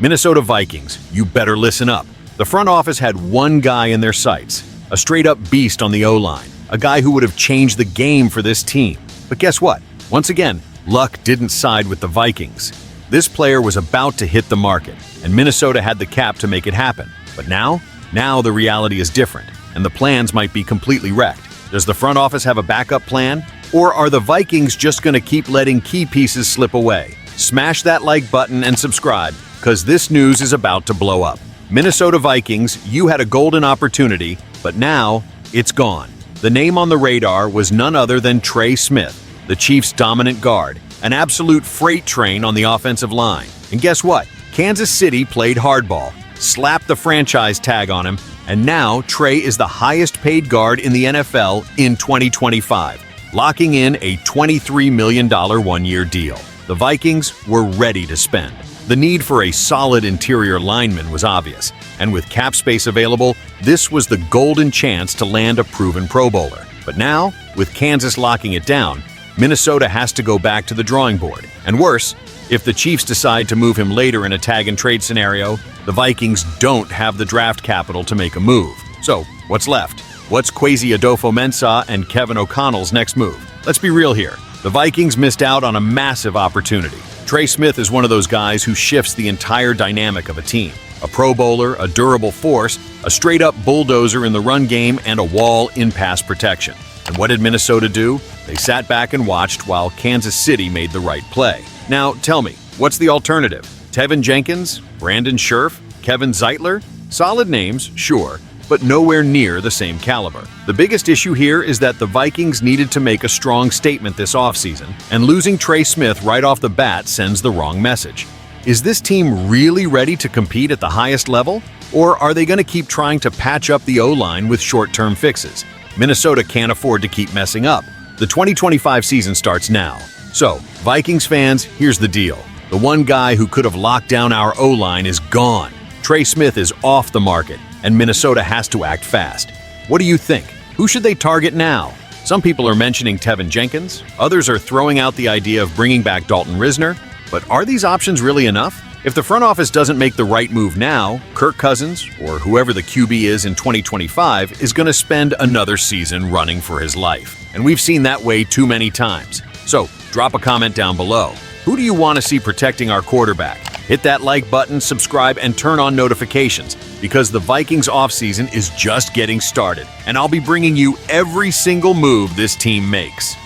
Minnesota Vikings, you better listen up. The front office had one guy in their sights, a straight-up beast on the O-line, a guy who would have changed the game for this team. But guess what? Once again, luck didn't side with the Vikings. This player was about to hit the market, and Minnesota had the cap to make it happen. But now the reality is different, and the plans might be completely wrecked. Does the front office have a backup plan? Or are the Vikings just going to keep letting key pieces slip away? Smash that like button and subscribe, because this news is about to blow up. Minnesota Vikings, you had a golden opportunity, but now it's gone. The name on the radar was none other than Trey Smith, the Chiefs' dominant guard, an absolute freight train on the offensive line. And guess what? Kansas City played hardball, slapped the franchise tag on him, and now Trey is the highest-paid guard in the NFL in 2025, locking in a $23 million one-year deal. The Vikings were ready to spend. The need for a solid interior lineman was obvious, and with cap space available, this was the golden chance to land a proven Pro Bowler. But now, with Kansas locking it down, Minnesota has to go back to the drawing board. And worse, if the Chiefs decide to move him later in a tag-and-trade scenario, the Vikings don't have the draft capital to make a move. So, what's left? What's Kwesi Adofo-Mensah and Kevin O'Connell's next move? Let's be real here. The Vikings missed out on a massive opportunity. Trey Smith is one of those guys who shifts the entire dynamic of a team. A Pro Bowler, a durable force, a straight-up bulldozer in the run game, and a wall in pass protection. And what did Minnesota do? They sat back and watched while Kansas City made the right play. Now, tell me, what's the alternative? Tevin Jenkins? Brandon Scherf? Kevin Zeitler? Solid names, sure, but nowhere near the same caliber. The biggest issue here is that the Vikings needed to make a strong statement this offseason, and losing Trey Smith right off the bat sends the wrong message. Is this team really ready to compete at the highest level? Or are they going to keep trying to patch up the O-line with short-term fixes? Minnesota can't afford to keep messing up. The 2025 season starts now. So, Vikings fans, here's the deal. The one guy who could have locked down our O-line is gone. Trey Smith is off the market, and Minnesota has to act fast. What do you think? Who should they target now? Some people are mentioning Tevin Jenkins. Others are throwing out the idea of bringing back Dalton Risner. But are these options really enough? If the front office doesn't make the right move now, Kirk Cousins, or whoever the QB is in 2025, is going to spend another season running for his life. And we've seen that way too many times. So, drop a comment down below. Who do you want to see protecting our quarterback? Hit that like button, subscribe, and turn on notifications, because the Vikings offseason is just getting started, and I'll be bringing you every single move this team makes.